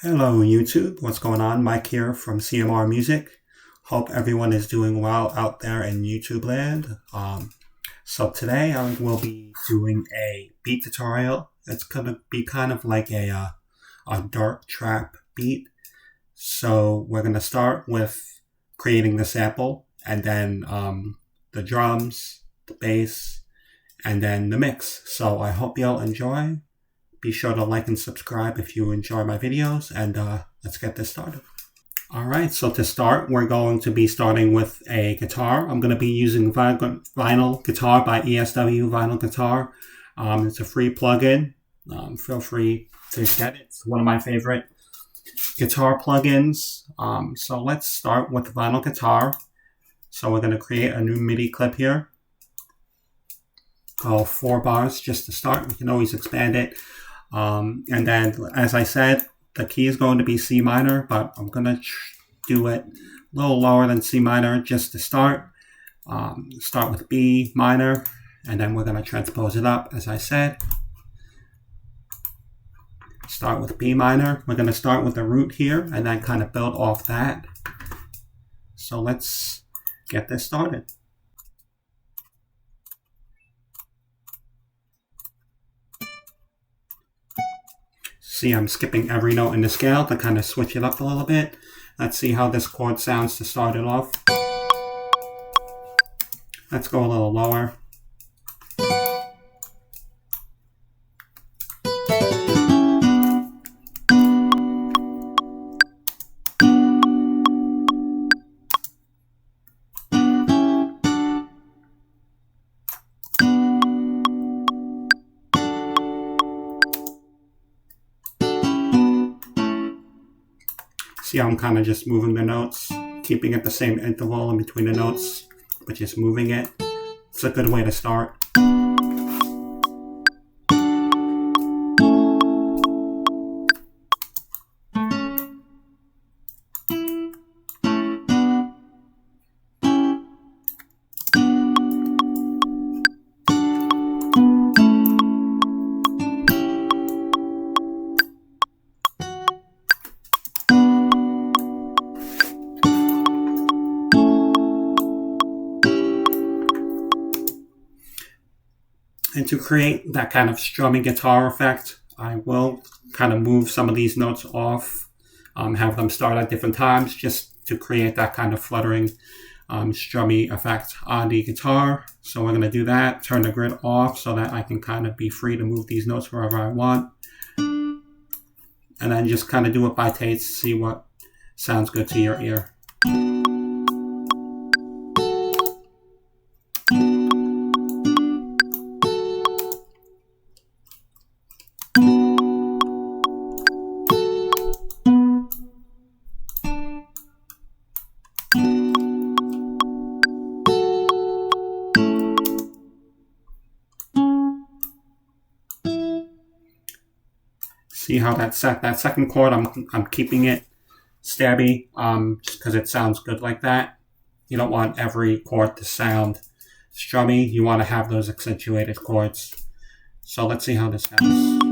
Hello YouTube, what's going on? Mike here from CMR Music. Hope everyone is doing well out there in YouTube land. So today I will be doing a beat tutorial. It's going to be kind of like a dark trap beat. So we're going to start with creating the sample and then the drums, the bass, and then the mix. So I hope y'all enjoy. Be sure to like and subscribe if you enjoy my videos, and let's get this started. Alright, so to start, we're going to be starting with a guitar. I'm going to be using Vinyl Guitar by ESW Vinyl Guitar. It's a free plugin. Feel free to get it. It's one of my favorite guitar plugins. So let's start with Vinyl Guitar. So we're going to create a new MIDI clip here called 4 bars just to start. We can always expand it. And then, as I said, the key is going to be C minor, but I'm going to do it a little lower than C minor just to start. Start with B minor, and then we're going to transpose it up, as I said. Start with B minor. We're going to start with the root here, and then kind of build off that. So let's get this started. See, I'm skipping every note in the scale to kind of switch it up a little bit. Let's see how this chord sounds to start it off. Let's go a little lower. See how I'm kind of just moving the notes, keeping it the same interval in between the notes, but just moving it. It's a good way to start. And to create that kind of strumming guitar effect, I will kind of move some of these notes off, have them start at different times just to create that kind of fluttering, strummy effect on the guitar. So we're going to do that, turn the grid off so that I can kind of be free to move these notes wherever I want. And then just kind of do it by taste, see what sounds good to your ear. See how that second chord, I'm keeping it stabby, just because it sounds good like that. You don't want every chord to sound strummy. You want to have those accentuated chords. So let's see how this sounds.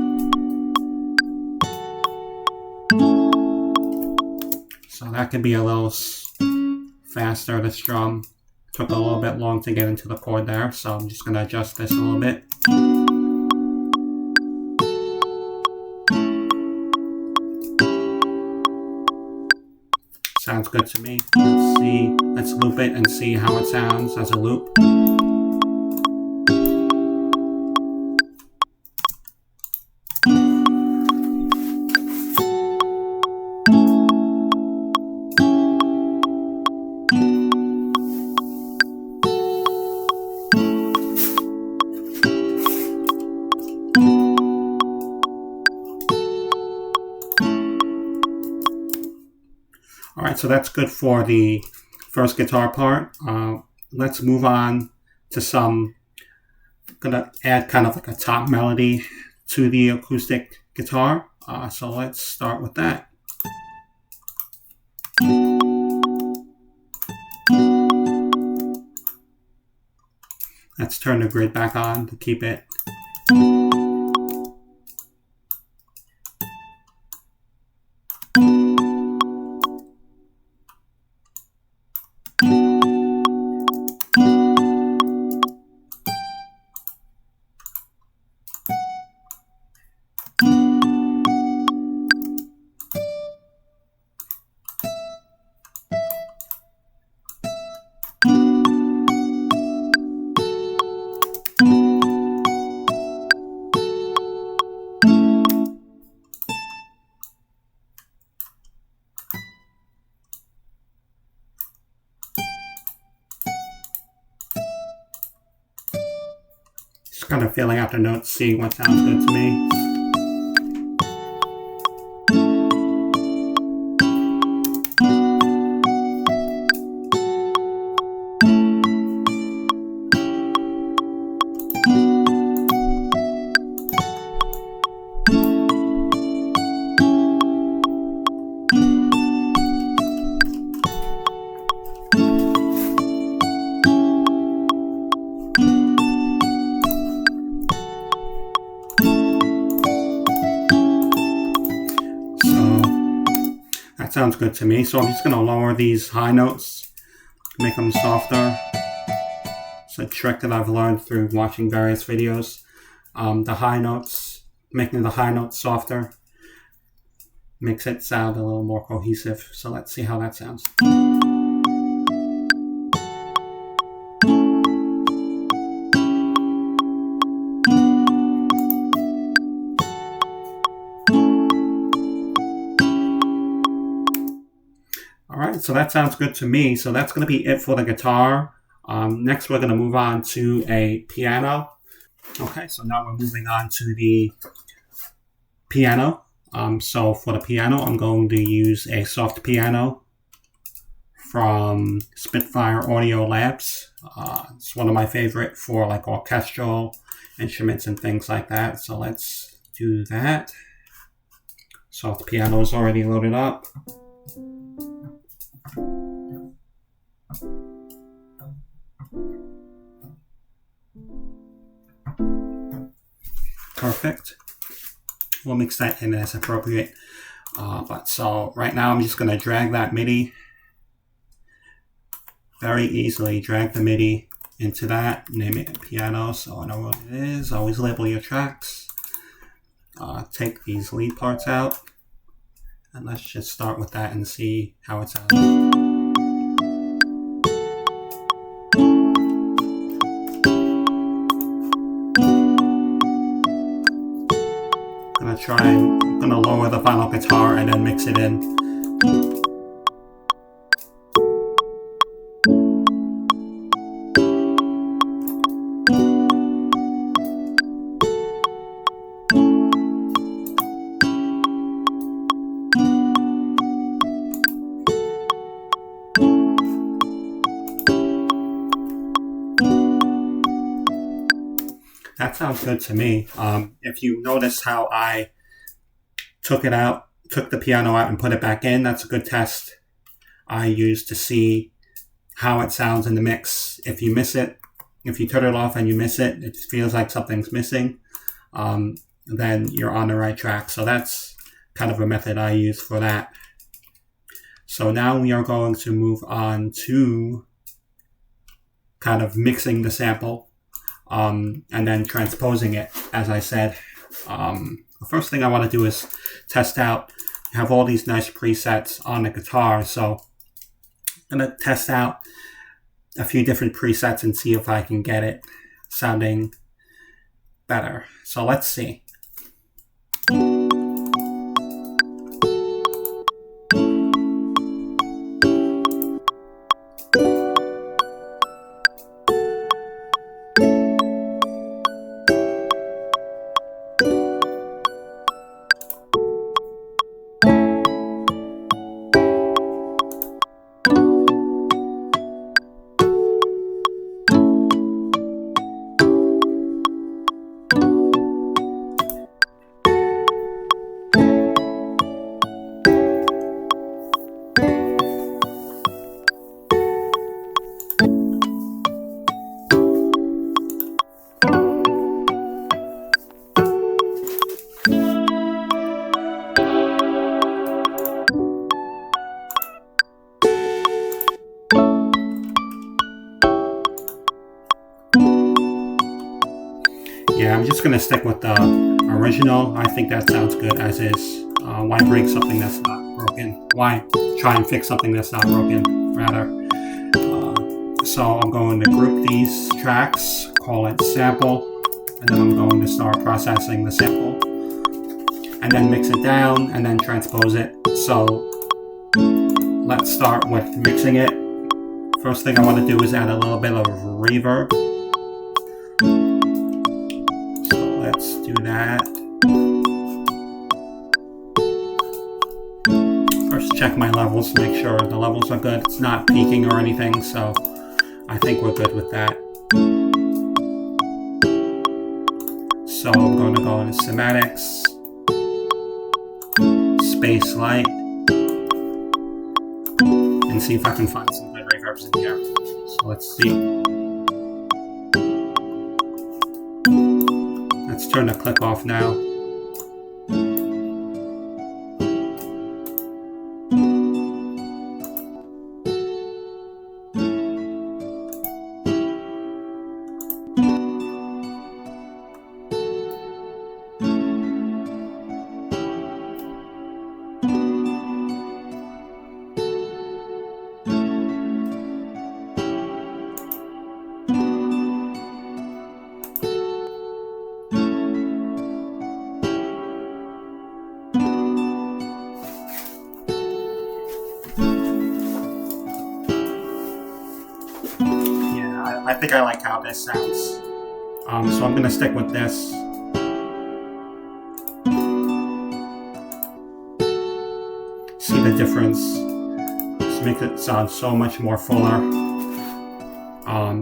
So that can be a little faster to strum. Took a little bit long to get into the chord there, so I'm just going to adjust this a little bit. Sounds good to me. Let's see. Let's loop it and see how it sounds as a loop. Alright, so that's good for the first guitar part. Let's move on to some, I'm gonna add kind of like a top melody to the acoustic guitar. So let's start with that. Let's turn the grid back on to keep it. kind of feeling out the notes, seeing what sounds good to me. That sounds good to me. So I'm just going to lower these high notes, make them softer. It's a trick that I've learned through watching various videos. The high notes, making the high notes softer, makes it sound a little more cohesive. So let's see how that sounds. Alright, so that sounds good to me. So that's going to be it for the guitar. Next we're going to move on to a piano. Okay, so now we're moving on to the piano. So for the piano, I'm going to use a soft piano from Spitfire Audio Labs. It's one of my favorite for like orchestral instruments and things like that. So let's do that. Soft piano is already loaded up. Perfect. We'll mix that in as appropriate. But so right now I'm just going to drag that MIDI very easily. Drag the MIDI into that. Name it piano so I know what it is. Always label your tracks. Take these lead parts out. And let's just start with that and see how it sounds. I'm gonna lower the final guitar and then mix it in. That sounds good to me. If you notice how I took the piano out and put it back in, that's a good test I use to see how it sounds in the mix. If you miss it, if you turn it off and you miss it, it feels like something's missing, then you're on the right track. So that's kind of a method I use for that. So now we are going to move on to kind of mixing the sample and then transposing it, as I said. The first thing I want to do is test out. I have all these nice presets on the guitar, so I'm going to test out a few different presets and see if I can get it sounding better. So let's see. Yeah, I'm just going to stick with the original. I think that sounds good as is. Why break something that's not broken? Why try and fix something that's not broken, rather? So I'm going to group these tracks, call it sample, and then I'm going to start processing the sample. And then mix it down, and then transpose it. So let's start with mixing it. First thing I want to do is add a little bit of reverb. let's do that. First check my levels to make sure the levels are good. It's not peaking or anything, so I think we're good with that. So I'm going to go into Cymatics, Space Light, and see if I can find some good reverbs in here. So let's see. Let's turn the click off now. I think I like how this sounds. So I'm going to stick with this. See the difference. This makes it sound so much more fuller.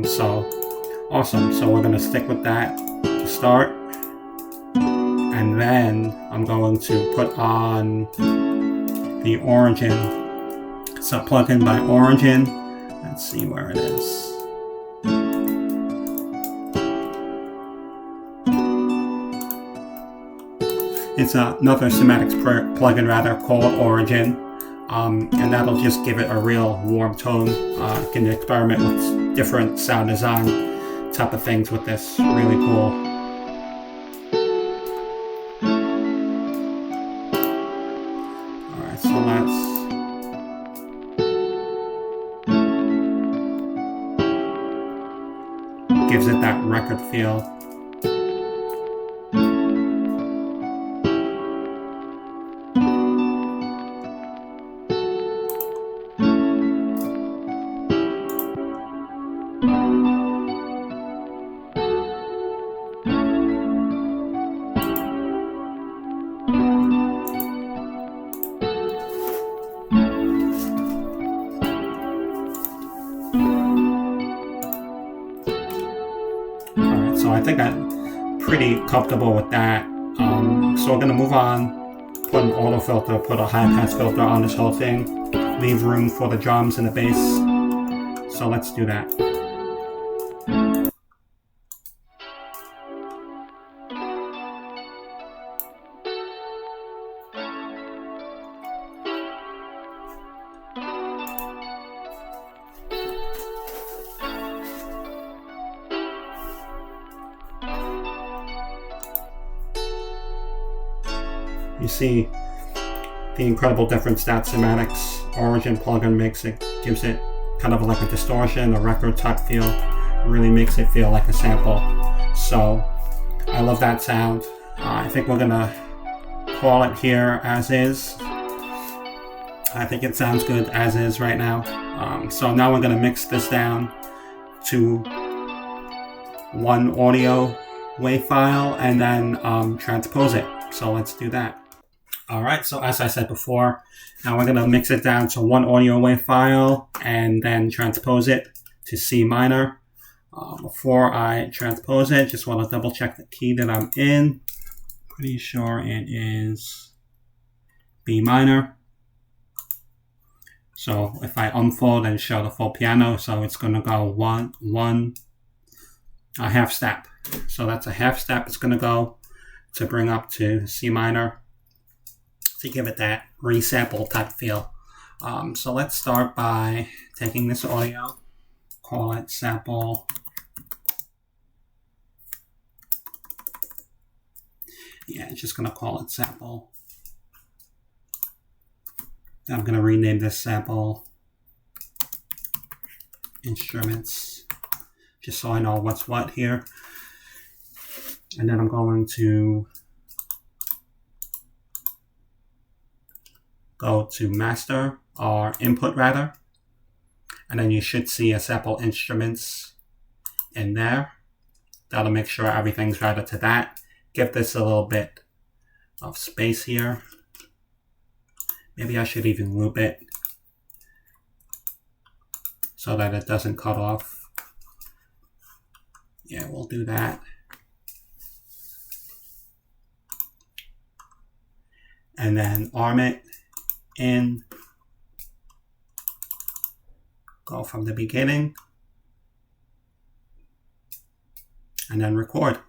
So awesome. So we're going to stick with that to start. And then I'm going to put on the Origin. It's a plugin by Origin. Let's see where it is. It's another Cymatics plugin called Origin, and that'll just give it a real warm tone. You can experiment with different sound design type of things with this. Really cool. Alright, so gives it that record feel. So I think I'm pretty comfortable with that. So we're going to move on, put an auto filter, put a high pass filter on this whole thing, leave room for the drums and the bass. So let's do that. You see the incredible difference that Cymatics Origin plugin makes. It gives it kind of like a distortion, a record type feel. It really makes it feel like a sample. So I love that sound. I think we're gonna call it here as is. I think it sounds good as is right now. So now we're gonna mix this down to one audio wave file and then transpose it. So let's do that. Alright, so as I said before, now we're going to mix it down to one audio wave file and then transpose it to C minor. Before I transpose it, just want to double check the key that I'm in. Pretty sure it is B minor. So if I unfold and show the full piano, so it's going to go a half step. So that's a half step it's going to go to bring up to C minor, to give it that resample type feel. So let's start by taking this audio, call it sample. Yeah, just gonna call it sample. I'm gonna rename this sample instruments, just so I know what's what here. And then I'm going to go to master, or input rather, and then you should see a sample instruments in there. That'll make sure everything's routed to that. give this a little bit of space here. Maybe I should even loop it so that it doesn't cut off. Yeah, we'll do that. And then arm it in. Go from the beginning. And then record.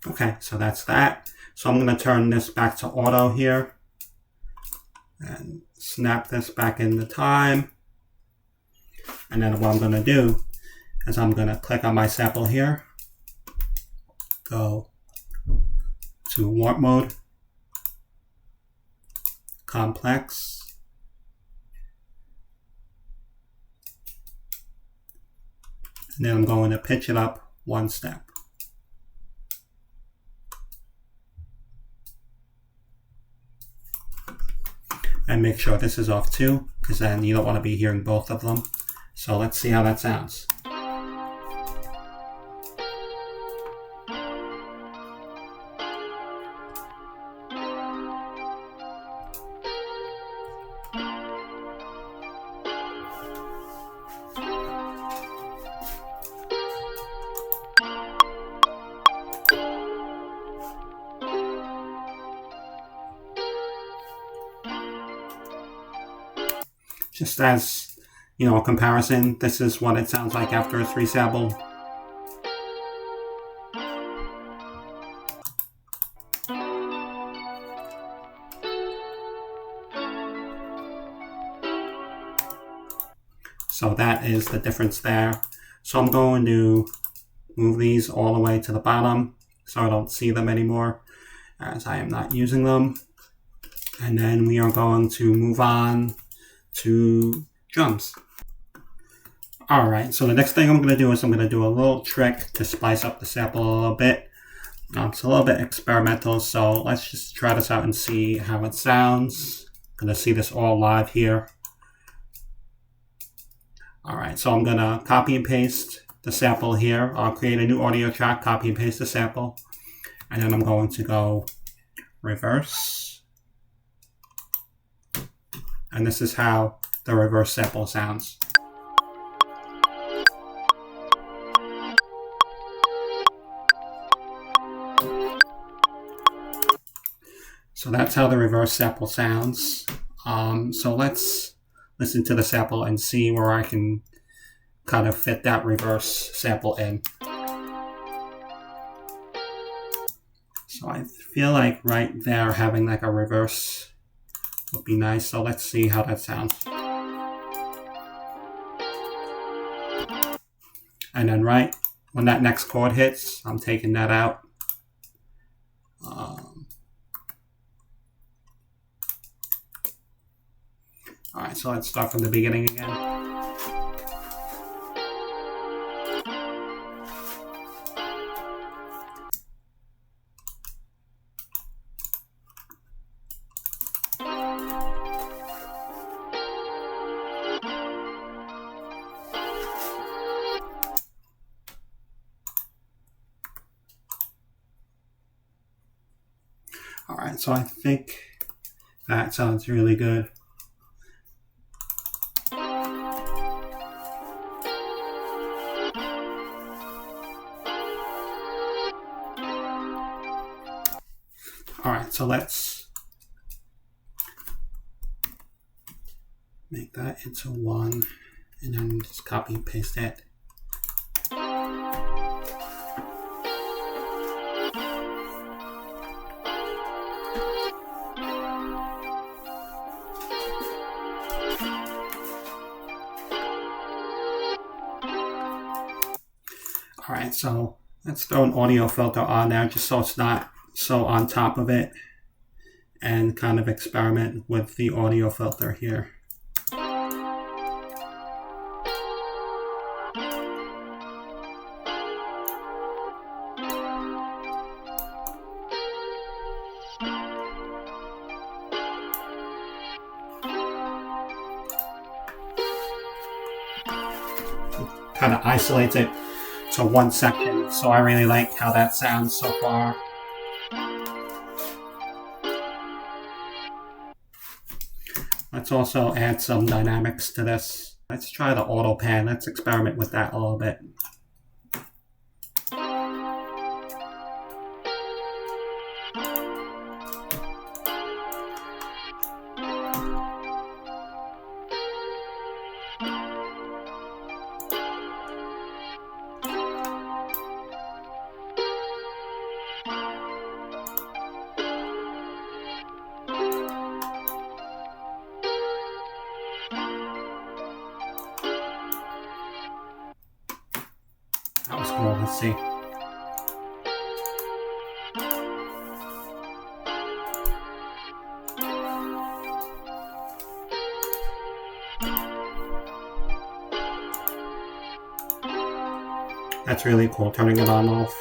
Okay, so that's that. So I'm going to turn this back to auto here and snap this back into time. And then what I'm going to do is I'm going to click on my sample here, go to warp mode, complex, and then I'm going to pitch it up one step. And make sure this is off too, because then you don't want to be hearing both of them. So let's see how that sounds. Just as, you know, a comparison, this is what it sounds like after it's resampled. So that is the difference there. So I'm going to move these all the way to the bottom so I don't see them anymore, as I am not using them. And then we are going to move on to drums. Alright, so the next thing I'm going to do is I'm going to do a little trick to spice up the sample a little bit. It's a little bit experimental, so let's just try this out and see how it sounds. I'm going to see this all live here. Alright, so I'm going to copy and paste the sample here. I'll create a new audio track, copy and paste the sample, and then I'm going to go reverse. And this is how the reverse sample sounds. So that's how the reverse sample sounds. So let's listen to the sample and see where I can kind of fit that reverse sample in. So I feel like right there having like a reverse would be nice. So let's see how that sounds. And then right when that next chord hits, I'm taking that out. Alright, so let's start from the beginning again. Alright, so I think that sounds really good. Alright, so let's make that into one and then just copy and paste it. Alright, so Let's throw an audio filter on there just so it's not so on top of it, and kind of experiment with the audio filter here. Kind of isolates it to 1 second, so I really like how that sounds so far. Let's also add some dynamics to this. Let's try the auto pan. Let's experiment with that a little bit. That was cool. Let's see. That's really cool, turning it on and off.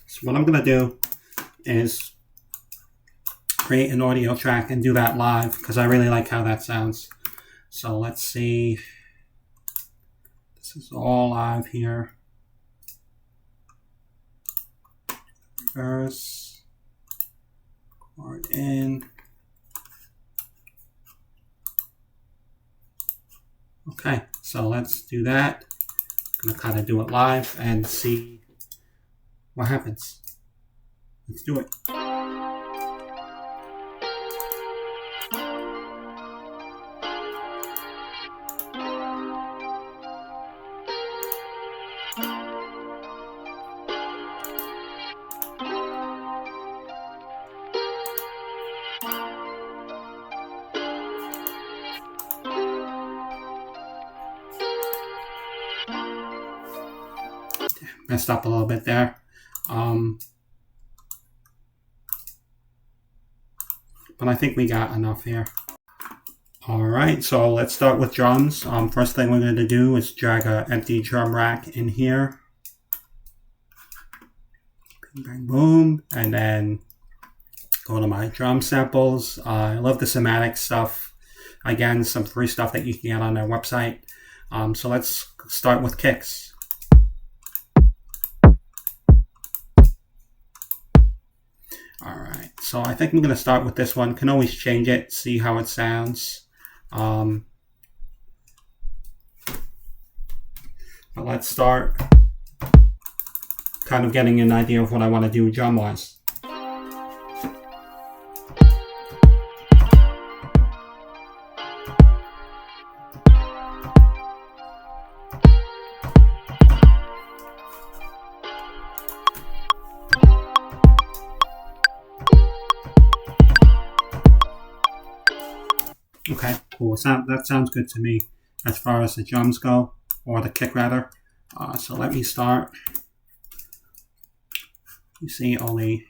So what I'm going to do is create an audio track and do that live because I really like how that sounds. So let's see. This is all live here. Reverse. Chord in. Okay, so let's do that. I'm going to kind of do it live and see what happens. Let's do it. Messed up a little bit there. But I think we got enough here. Alright, so let's start with drums. First thing we're going to do is drag an empty drum rack in here. Bing, bang, boom. And then go to my drum samples. I love the Somatic stuff. Again, some free stuff that you can get on their website. So let's start with kicks. Alright, so I think I'm going to start with this one. Can always change it, see how it sounds. But let's start kind of getting an idea of what I want to do drum-wise. Okay, cool. That sounds good to me as far as the drums go, or the kick rather. So let me start. You see only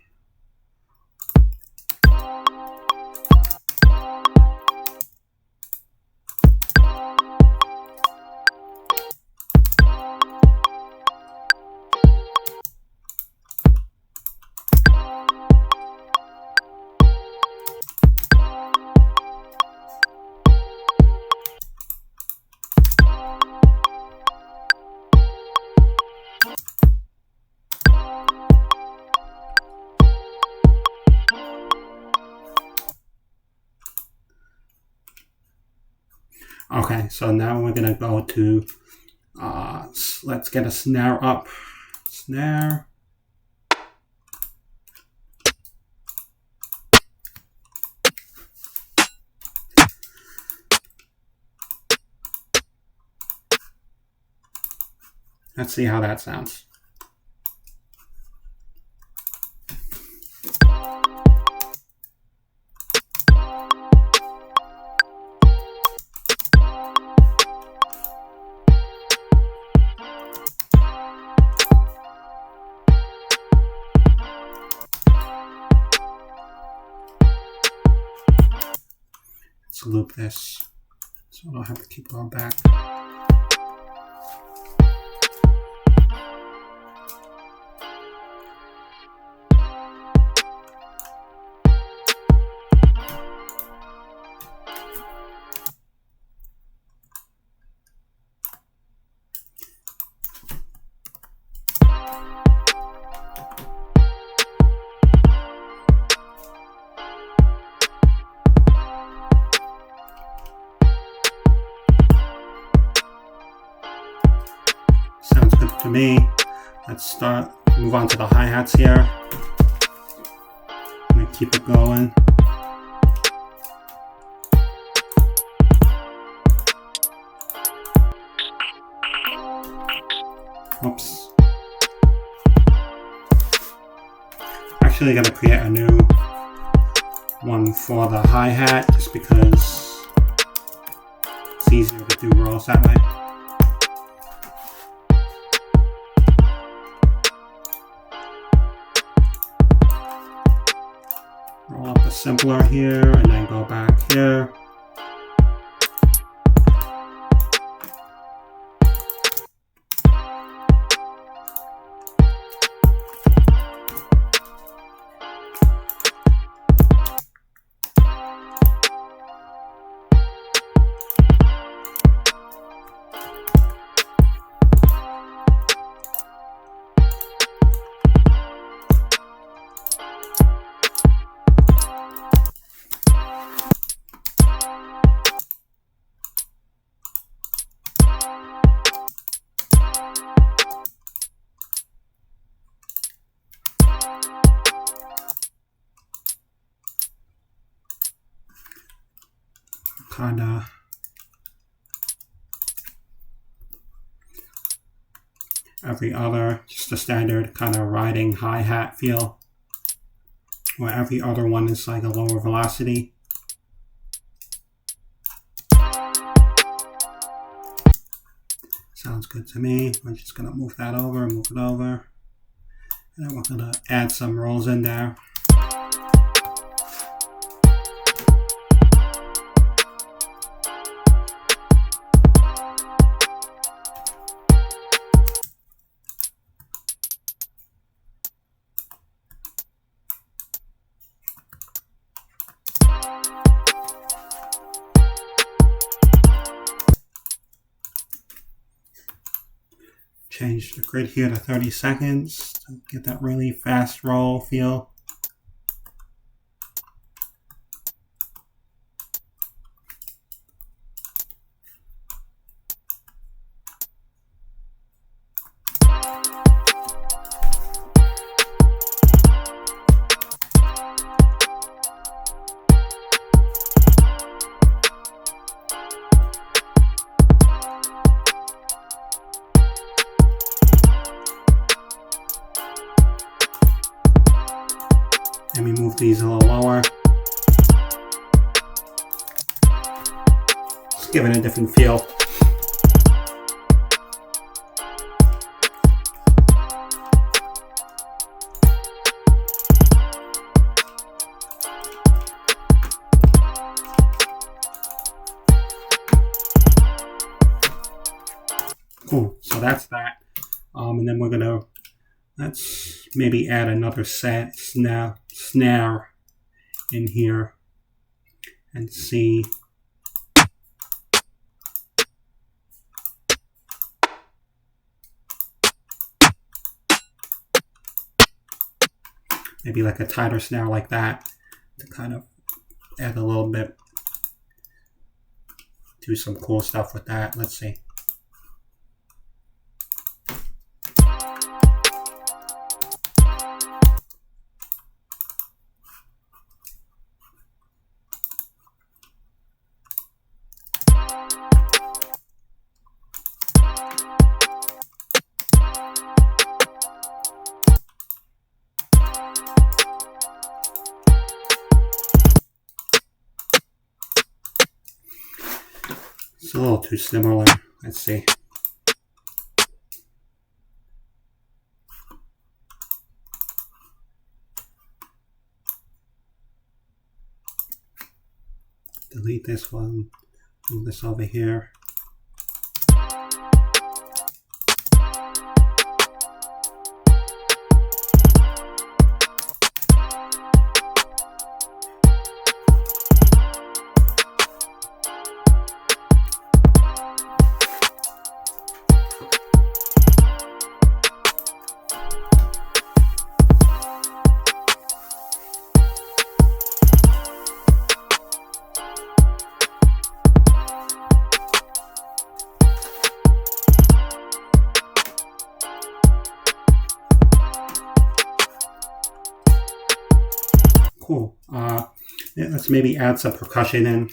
okay, so now we're gonna go to let's get a snare up. Snare. Let's see how that sounds. to loop this, so I don't have to keep going back. Sounds good to me. Let's move on to the hi-hats here. I'm gonna keep it going. Oops. Actually gonna create a new one for the hi-hat just because it's easier to do rolls that way. Roll up the simpler here and then go back here. Kinda every other, just a standard kind of riding hi-hat feel, where every other one is like a lower velocity. Sounds good to me. We're just gonna move that over, move it over, and then we're gonna add some rolls in there. Change the grid here to 30 seconds to get that really fast roll feel. Let me move these a little lower. Just give it a different feel. Cool, so that's that. And then we're gonna, let's maybe add another snare in here and see. Maybe like a tighter snare like that to kind of add a little bit, do some cool stuff with that. Let's see. It's a little too similar. Let's see. delete this one, move this over here. Cool. Yeah, let's maybe add some percussion in.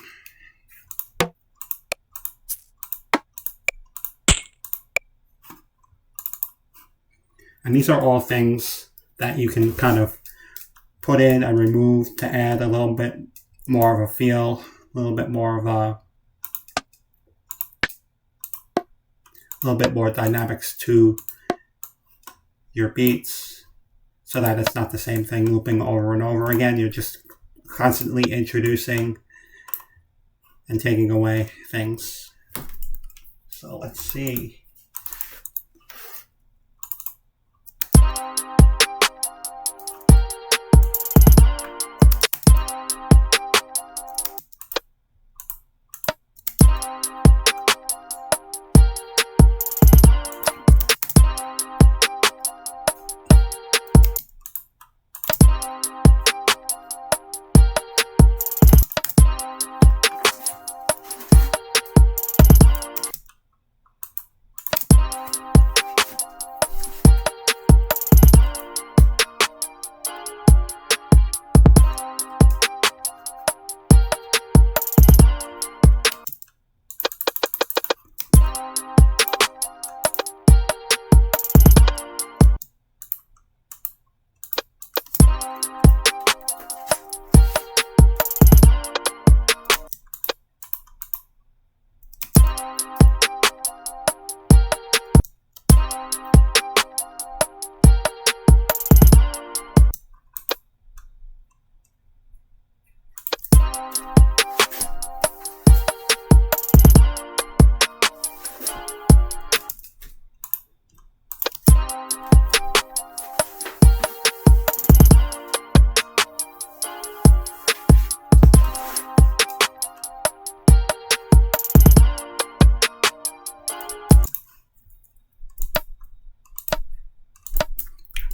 And these are all things that you can kind of put in and remove to add a little bit more of a feel, a little bit more of a little bit more dynamics to your beats, so that it's not the same thing looping over and over again. You're just constantly introducing and taking away things. So let's see.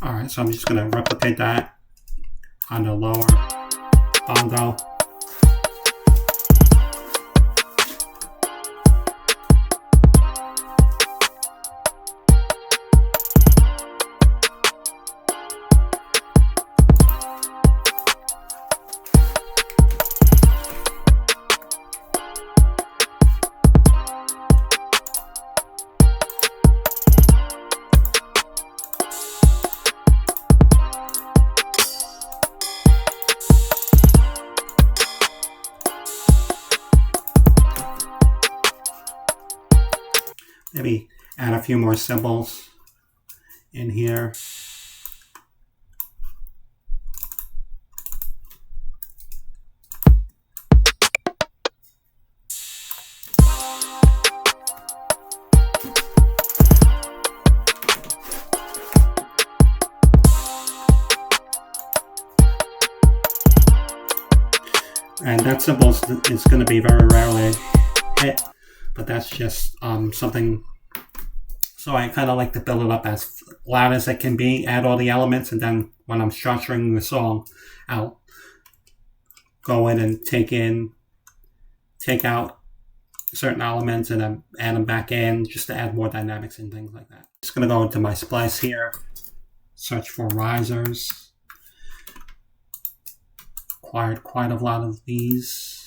Alright, so I'm just going to replicate that on the lower bongo. Maybe add a few more cymbals in here. And that cymbal is going to be very rarely hit, but that's just something. So I kind of like to build it up as loud as it can be, add all the elements, and then when I'm structuring the song, I'll go in and take out certain elements and then add them back in just to add more dynamics and things like that. Just going to go into my splice here, search for risers. Acquired quite a lot of these.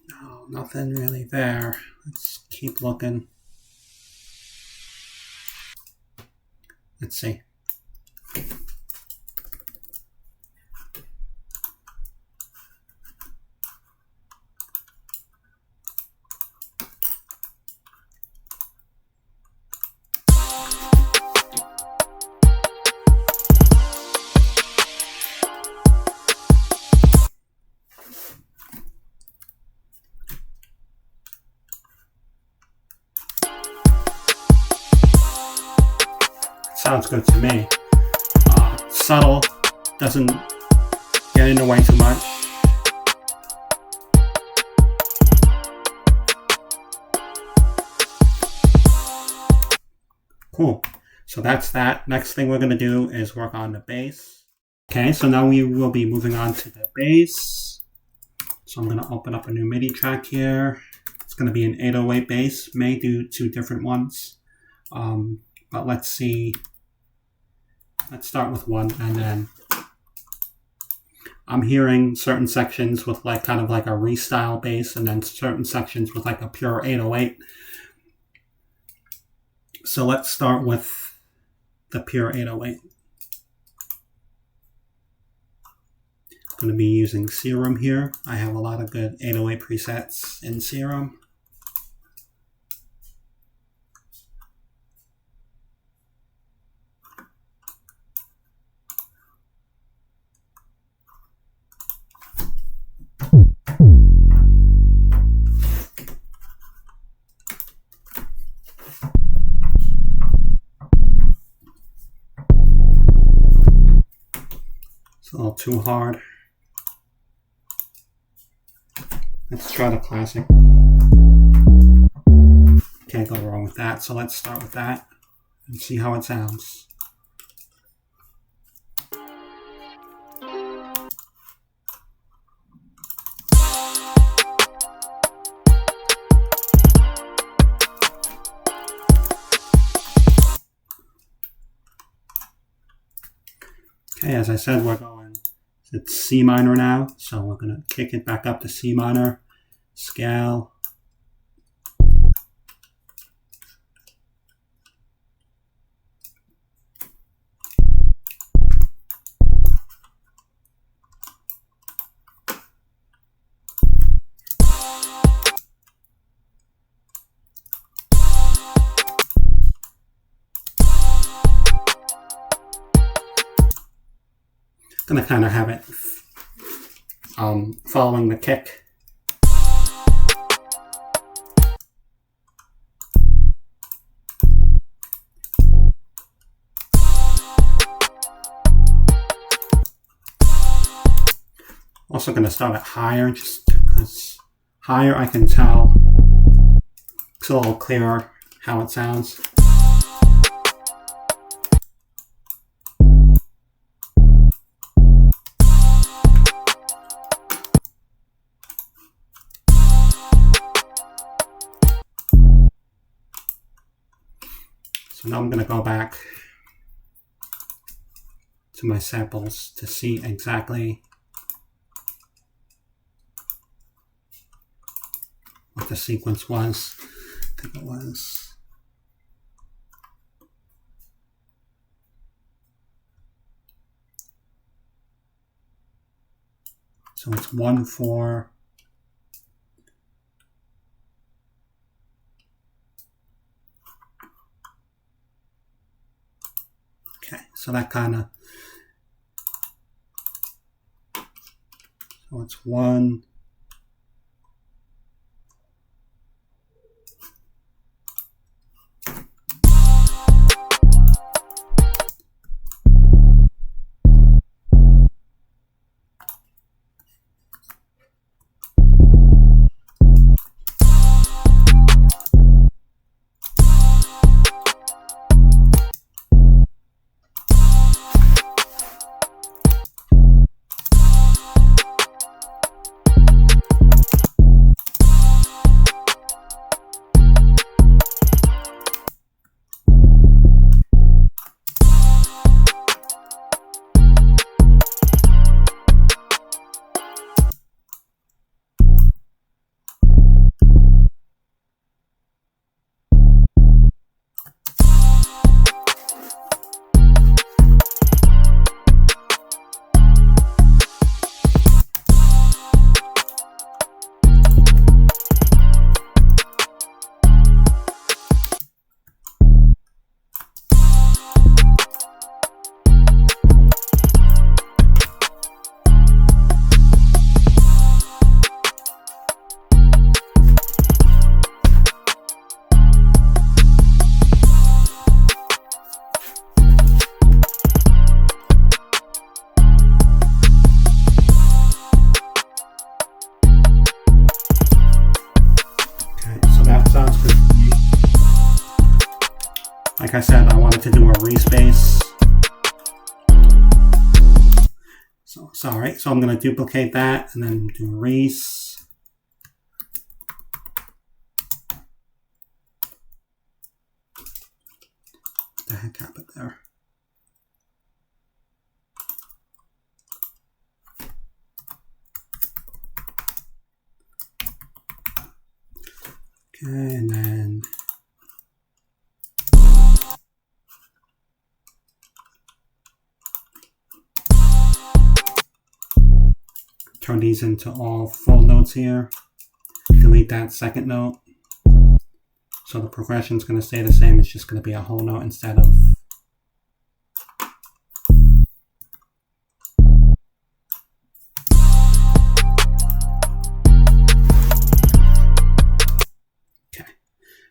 No, nothing really there. Let's keep looking. Let's see. sounds good to me. Subtle, doesn't get in the way too much. Cool. So that's that. Next thing we're going to do is work on the bass. Okay, so now we will be moving on to the bass. So I'm going to open up a new MIDI track here. It's going to be an 808 bass. May do two different ones. But let's see. Let's start with one, and then I'm hearing certain sections with like kind of like a restyle bass, and then certain sections with like a pure 808. So let's start with the pure 808. I'm going to be using Serum here. I have a lot of good 808 presets in Serum. It's a little too hard. Let's try the classic. Can't go wrong with that, so let's start with that and see how it sounds. Okay, as I said, we're going, it's C minor now, so we're going to kick it back up to C minor, scale. Gonna kind of have it following the kick. Also gonna start it higher, just because higher I can tell it's a little clearer how it sounds. So now I'm going to go back to my samples to see exactly what the sequence was. I think it was. So it's 1, 4. Okay, so that kind of, so it's 1, So I'm going to duplicate that and then do erase. What the heck happened there? Okay, and then turn these into all full notes here. Delete that second note. So the progression is going to stay the same. It's just going to be a whole note instead of... Okay.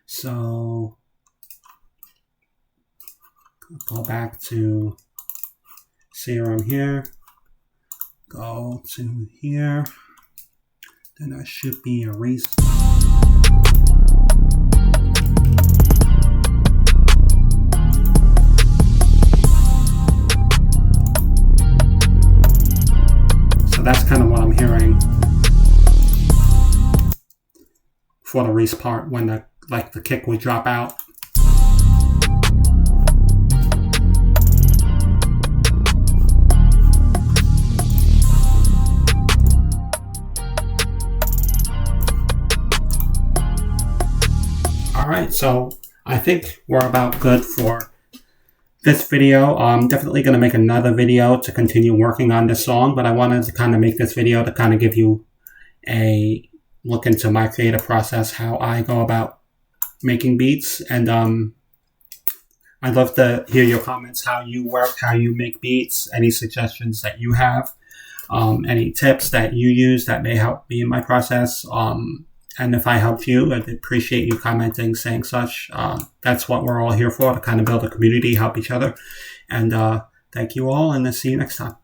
So go back to Serum here. Go to here. Then that should be erased. So that's kind of what I'm hearing for the erase part when the kick would drop out. Alright, so I think we're about good for this video. I'm definitely going to make another video to continue working on this song, but I wanted to kind of make this video to kind of give you a look into my creative process, how I go about making beats, and I'd love to hear your comments, how you work, how you make beats, any suggestions that you have, any tips that you use that may help me in my process. And if I helped you, I'd appreciate you commenting, saying such. That's what we're all here for, to kind of build a community, help each other. And thank you all, and I'll see you next time.